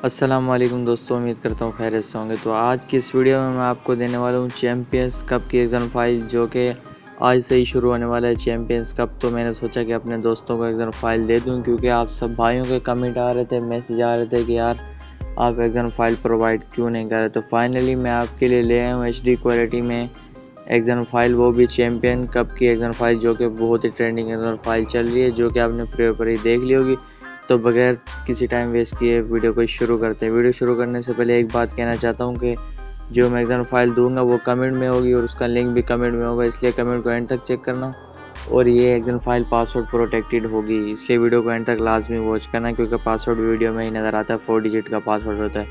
अस्सलाम वालेकुम दोस्तों, उम्मीद करता हूँ खैरियत से होंगे। तो आज की इस वीडियो में मैं आपको देने वाला हूँ चैम्पियंस कप की एग्ज़ाम फाइल, जो कि आज से ही शुरू होने वाला है चैम्पियंस कप। तो मैंने सोचा कि अपने दोस्तों को एग्ज़ाम फाइल दे दूँ, क्योंकि आप सब भाइयों के कमेंट आ रहे थे, मैसेज आ रहे थे कि यार आप एग्ज़ाम फाइल प्रोवाइड क्यों नहीं कर रहे। तो फाइनली मैं आपके लिए ले आया हूँ HD क्वालिटी में एग्ज़ाम फाइल, वो भी चैम्पियन कप की एग्ज़ाम फाइल, जो कि बहुत ही ट्रेंडिंग एग्ज़ाम फाइल चल रही है, जो कि आपने प्री पर ही देख ली होगी। तो बगैर किसी टाइम वेस्ट किए वीडियो को शुरू करते हैं। वीडियो शुरू करने से पहले एक बात कहना चाहता हूँ कि जो मैं एग्ज़ाम फाइल दूंगा वो कमेंट में होगी और उसका लिंक भी कमेंट में होगा, इसलिए कमेंट को एंड तक चेक करना। और ये एग्ज़ाम फाइल पासवर्ड प्रोटेक्टेड होगी, इसलिए वीडियो को एंड तक लाजमी वॉच करना, क्योंकि पासवर्ड वीडियो में ही नज़र आता है, 4 डिजिट का पासवर्ड होता है।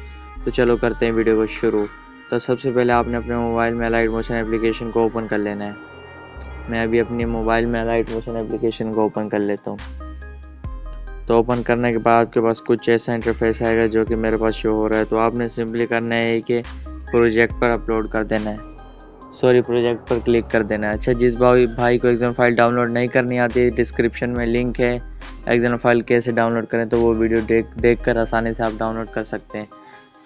तो चलो करते हैं वीडियो को शुरू। तो सबसे पहले आपने अपने मोबाइल में लाइट मोशन एप्लीकेशन को ओपन कर लेना है। मैं अभी अपने मोबाइल में लाइट मोशन एप्लीकेशन को ओपन कर लेता हूँ। तो ओपन करने के बाद आपके पास कुछ ऐसा इंटरफेस आएगा जो कि मेरे पास शो हो रहा है। तो आपने सिंपली करना है कि प्रोजेक्ट पर अपलोड कर देना है, प्रोजेक्ट पर क्लिक कर देना है। अच्छा, जिस भाई को एग्ज़ाम फाइल डाउनलोड नहीं करनी आती, डिस्क्रिप्शन में लिंक है एग्ज़ाम फाइल कैसे डाउनलोड करें, तो वो वीडियो देख कर आसानी से आप डाउनलोड कर सकते हैं।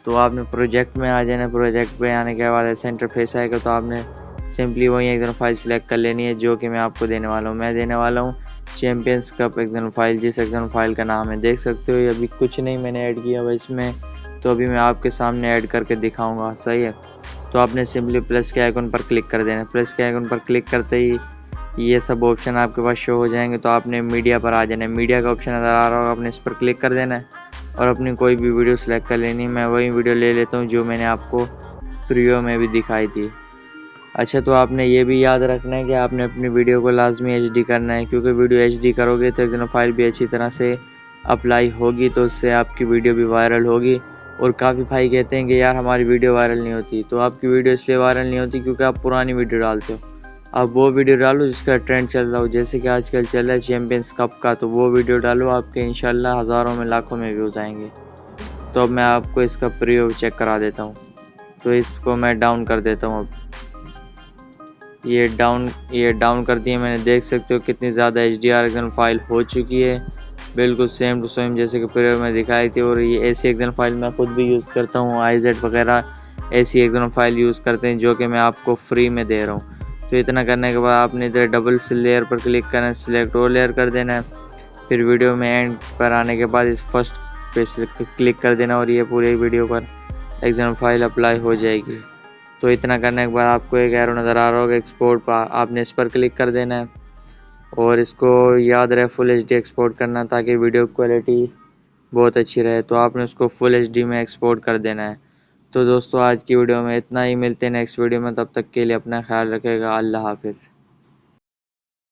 तो आपने प्रोजेक्ट में आ जाना। प्रोजेक्ट पे आने के बाद ऐसा इंटरफेस आएगा, तो आपने सिंपली वही एग्ज़ाम फाइल सेलेक्ट कर लेनी है जो कि मैं आपको देने वाला हूँ। मैं देने वाला हूँ चैम्पियंस कप एग्ज़ाम फाइल, जिस एग्ज़ाम फाइल का नाम है देख सकते हो। अभी कुछ नहीं मैंने ऐड किया हुआ इसमें, तो अभी मैं आपके सामने ऐड करके दिखाऊंगा, सही है। तो आपने सिंपली प्लस के आइकन पर क्लिक कर देना है। प्लस के आइकन पर क्लिक करते ही ये सब ऑप्शन आपके पास शो हो जाएंगे। तो आपने मीडिया पर आ जाना है। मीडिया का ऑप्शन नज़र आ रहा होगा, आपने इस पर क्लिक कर देना है और अपनी कोई भी वीडियो सेलेक्ट कर लेनी है। मैं वही वीडियो ले लेता हूँ जो मैंने आपको प्रीव्यू में भी दिखाई थी। अच्छा, तो आपने ये भी याद रखना है कि आपने अपनी वीडियो को लाजमी HD करना है, क्योंकि वीडियो HD करोगे तो एग्ज़ाम फाइल भी अच्छी तरह से अप्लाई होगी, तो उससे आपकी वीडियो भी वायरल होगी। और काफ़ी भाई कहते हैं कि यार हमारी वीडियो वायरल नहीं होती। तो आपकी वीडियो इसलिए वायरल नहीं होती क्योंकि आप पुरानी वीडियो डालते हो। आप वो वीडियो डालो जिसका ट्रेंड चल रहा हो, जैसे कि आजकल चल रहा है चैम्पियंस कप का, तो वो वीडियो डालो, आपके इंशाल्लाह हज़ारों में लाखों में व्यूज़ आएंगे। तो अब मैं आपको इसका प्रीव्यू चेक करा देता हूँ। तो इसको मैं डाउन कर देता हूँ। अब ये डाउन कर दिए मैंने। देख सकते हो कितनी ज़्यादा HDR एग्ज़ाम फाइल हो चुकी है, बिल्कुल सेम टू सेम जैसे कि प्रीव्यू में दिखाई थी। और ये ऐसी एग्ज़ाम फाइल मैं खुद भी यूज़ करता हूँ, IZ वगैरह ऐसी एग्ज़ाम फाइल यूज़ करते हैं, जो कि मैं आपको फ्री में दे रहा हूँ। तो इतना करने के बाद आपने इधर डबल लेयर पर क्लिक करना है, सिलेक्ट और लेयर कर देना है। फिर वीडियो में एंड पर आने के बाद इस फर्स्ट पे क्लिक कर देना और ये पूरी वीडियो पर एग्ज़ाम फाइल अप्लाई हो जाएगी। तो इतना करने के बाद आपको एक एरो नज़र आ रहा होगा एक्सपोर्ट पर, आपने इस पर क्लिक कर देना है और इसको याद रहे फुल HD एक्सपोर्ट करना, ताकि वीडियो क्वालिटी बहुत अच्छी रहे। तो आपने उसको फुल HD में एक्सपोर्ट कर देना है। तो दोस्तों आज की वीडियो में इतना ही, मिलते हैं नेक्स्ट वीडियो में, तब तक के लिए अपना ख्याल रखिएगा। अल्लाह हाफिज़।